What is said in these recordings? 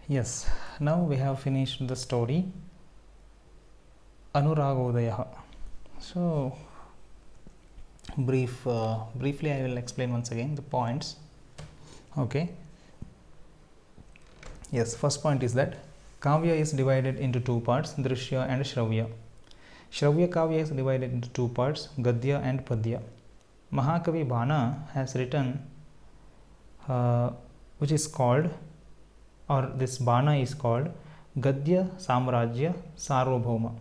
Yes, now we have finished the story Anuragodaya. So, briefly, I will explain once again the points. Okay. Yes, first point is that Kavya is divided into two parts, Drishya and Shravya. Shravya Kavya is divided into two parts, Gadya and Padya. Mahakavi Bana has written, which is called, or this Bana is called Gadya Samrajya Sarvabhauma.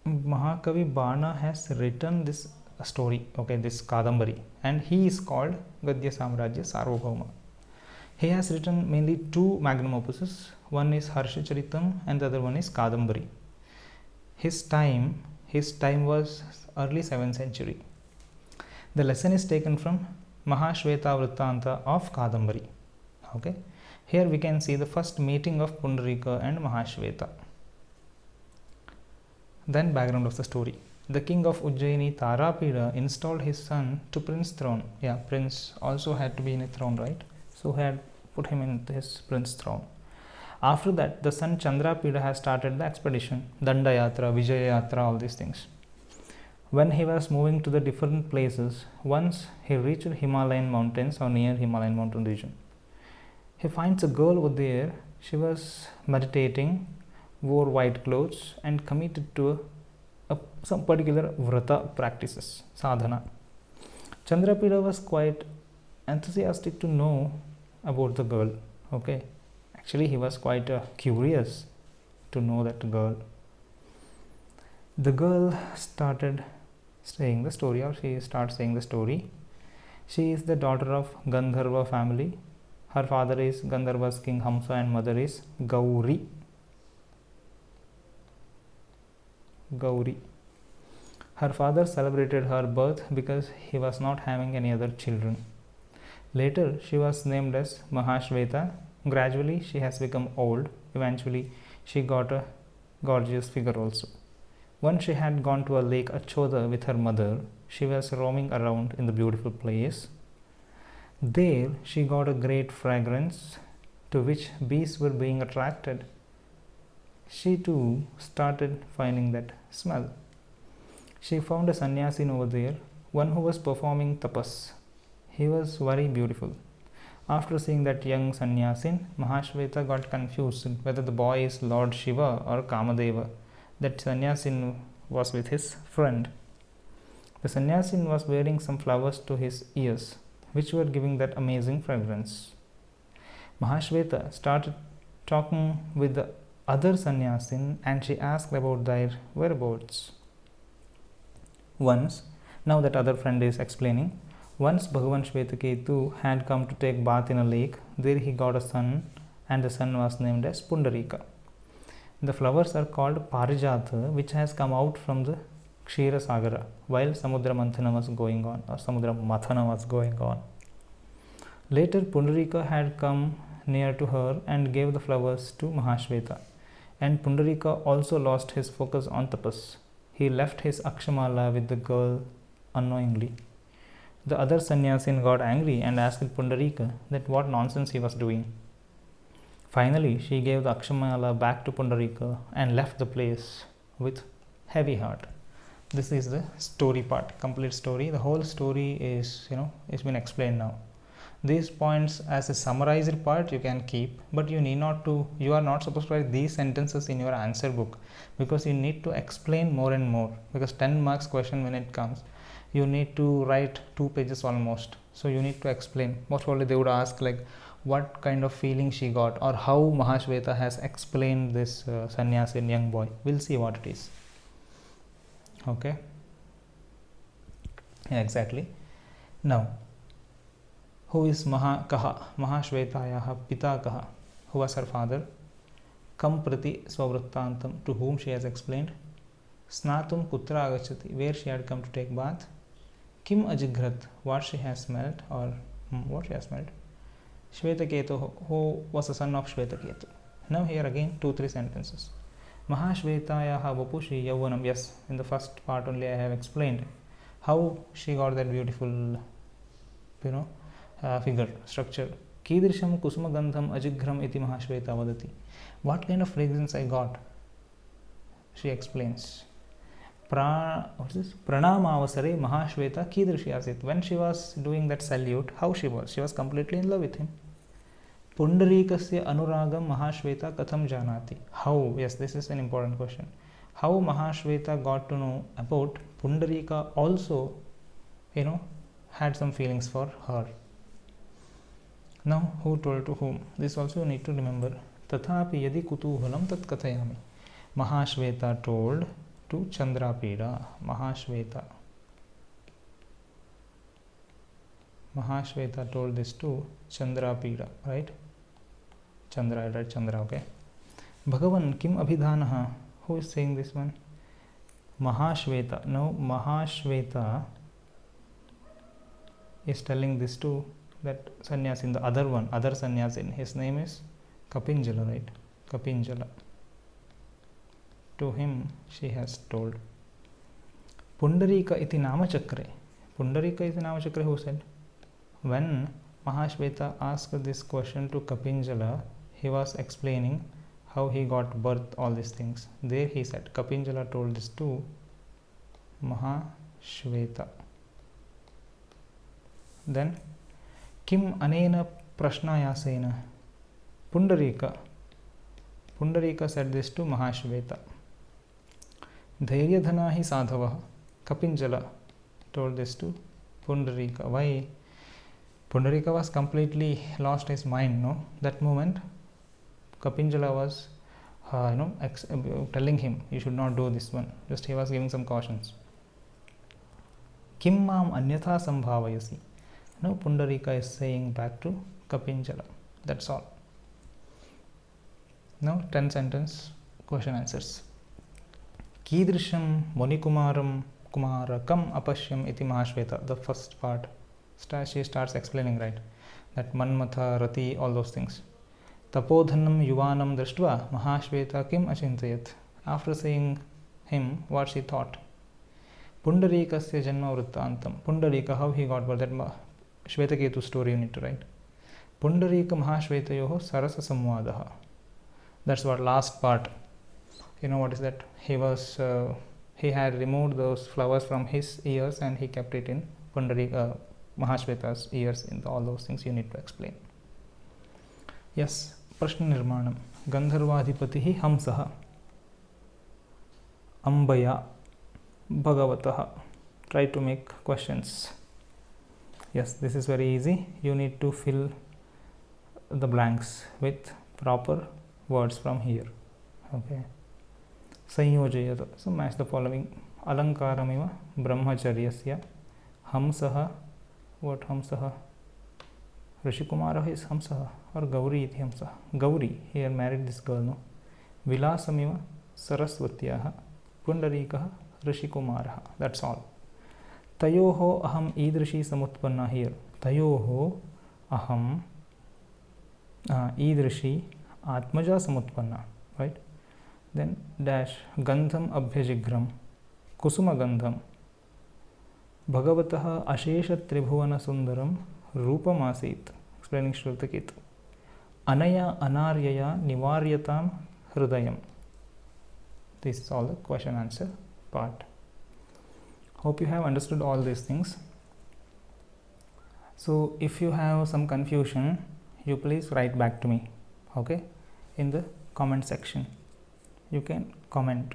Mahakavi Bana has written this story, okay, this Kadambari, and he is called Gadya Samrajya Sarvabhauma. He has written mainly two magnum opuses. One is Harshacharitam and the other one is Kadambari. His time was early 7th century. The lesson is taken from Mahashweta Vrittanta of Kadambari. Okay, here we can see the first meeting of Pundarika and Mahashweta. Then background of the story. The king of Ujjaini Tarapida installed his son to prince throne. Yeah, prince also had to be in a throne, right? So he had put him in his prince throne. After that, the son Chandrapida has started the expedition, Danda Yatra, Vijaya Yatra, all these things. When he was moving to the different places, once he reached Himalayan mountains or near Himalayan mountain region. He finds a girl over there. She was meditating, wore white clothes and committed to some particular vrata practices, sadhana. Chandrapida was quite enthusiastic to know about the girl. Okay, actually he was quite curious to know that girl. The girl started saying the story, or she starts saying the story. She is the daughter of Gandharva family. Her father is Gandharva's king Hamsa and mother is Gauri. Her father celebrated her birth because he was not having any other children. Later, she was named as Mahashweta. Gradually, she has become old. Eventually, she got a gorgeous figure also. Once she had gone to a lake Achoda with her mother. She was roaming around in the beautiful place. There, she got a great fragrance to which bees were being attracted. She too started finding that smell. She found a sannyasin over there, one who was performing tapas. He was very beautiful. After seeing that young sannyasin, Mahashweta got confused whether the boy is Lord Shiva or Kamadeva. That sannyasin was with his friend. The sannyasin was wearing some flowers to his ears, which were giving that amazing fragrance. Mahashweta started talking with the other sannyasin and she asked about their whereabouts. Once, now that other friend is explaining, once Bhagavan Shvetaketu had come to take bath in a lake. There he got a son and the son was named as Pundarika. The flowers are called Parijata, which has come out from the Kshira Sagara while Samudra Manthana was going on, or Samudra Mathana was going on. Later, Pundarika had come near to her and gave the flowers to Mahashweta. And Pundarika also lost his focus on tapas. He left his Akshamala with the girl unknowingly. The other sannyasin got angry and asked Pundarika that what nonsense he was doing. Finally, she gave the Akshamala back to Pundarika and left the place with heavy heart. This is the story part, complete story. The whole story is, it's been explained now. These points as a summarized part you can keep, but you are not supposed to write these sentences in your answer book, because you need to explain more and more, because 10 marks question when it comes, you need to write 2 pages almost. So you need to explain. Most probably they would ask like what kind of feeling she got, or how Mahashweta has explained this sannyasin young boy. We'll see what it is. Okay. Yeah, exactly. Now, who is Mahashwetayaha Pita Kaha? Who was her father? Kam Prati Svavrittantam, to whom she has explained. Snatum Putra Agachati, where she had come to take bath. Kim Ajigrat, what she has smelt, or what she has smelt. Shvetaketu, who was the son of Shvetaketu. Now here again 2-3 sentences. Mahashwetayaha Vapushi Yavanam. Yes, in the first part only I have explained how she got that beautiful, figure, structure. कीदृशं कुसुमगन्धम् अजिघ्रम् इति महाश्वेता वदति. What kind of fragrance I got? She explains. Pranamavasare Mahashweta कीदृशी आसीत्. When she was doing that salute, how she was? She was completely in love with him. पुण्डरीकस्य अनुरागं Mahasweta कथं जानाति? How? Yes, this is an important question. How Mahashweta got to know about Pundarika also, had some feelings for her. Now, who told to whom? This also you need to remember. Tathapi yadi kutuhalam tat kathayami. Mahashweta told to Chandrapida. Mahashweta told this to Chandrapida, right? Chandra, right? Chandra, okay. Bhagavan kim abhidhanaha? Who is saying this one? Mahashweta. Now, Mahashweta is telling this to that sannyasin, the other sannyasin. His name is Kapinjala, right? Kapinjala. To him she has told. Pundarika iti namachakre. Pundarika iti namachakre, who said? When Mahashweta asked this question to Kapinjala, he was explaining how he got birth, all these things. There he said, Kapinjala told this to Mahashweta. Then, Kim anena prashnayasena? Pundarika said this to Mahashweta. Dhairyadhana hi sadhava. Kapinjala told this to Pundarika. Why? Pundarika was completely lost his mind, no? That moment, Kapinjala was, telling him, you should not do this one. Just he was giving some cautions. Kim mam anyatha sambhavayasi. Now Pundarika is saying back to Kapinjala. That's all. Now 10 sentence question answers. Kidrisham Munikumaram Kumarakam Apashyam iti Mahashweta. The first part. She starts explaining, right? That Manmatha, Rati, all those things. Tapodhanam Yuvanam Drishtva Mahashweta Kim Achintayat. After seeing him, what she thought. Pundarikasya Janma Vrittantam. Pundarika, how he got birth. That Shvetaketu story you need to write. Pundarika Mahashwetayoho Sarasa Samvadaha. That's what last part. What is that? He had removed those flowers from his ears and he kept it in Pundarika Mahashweta's ears. In all those things you need to explain. Yes, Prashna Nirmanam. Gandharvadhipatihi Hamsaha. Ambaya Bhagavataha. Try to make questions. Yes, this is very easy. You need to fill the blanks with proper words from here. Okay. Sanyojayata. So match the following. Alankaramiva Brahmacharyasya. Hamsaha. What Hamsaha? Rishikumara is Hamsaha or Gauri iti Hamsaha. Gauri, here married this girl, no? Vilasamiva Saraswatyaha. Pundarikaha Rishikumaraha. That's all. Tayoho aham idrishi samutpanna here. Tayoho aham idrishi atmaja samutpanna. Right? Then dash gandham abhyajigram kusuma gandham bhagavatah ashesha tribhuvana sundaram rupam asit. Explaining Shrutakit. Anaya anaryaya nivaryatam hrudayam. This is all the question answer part. Hope you have understood all these things. So if you have some confusion, you please write back to me, okay, in the comment section. You can comment.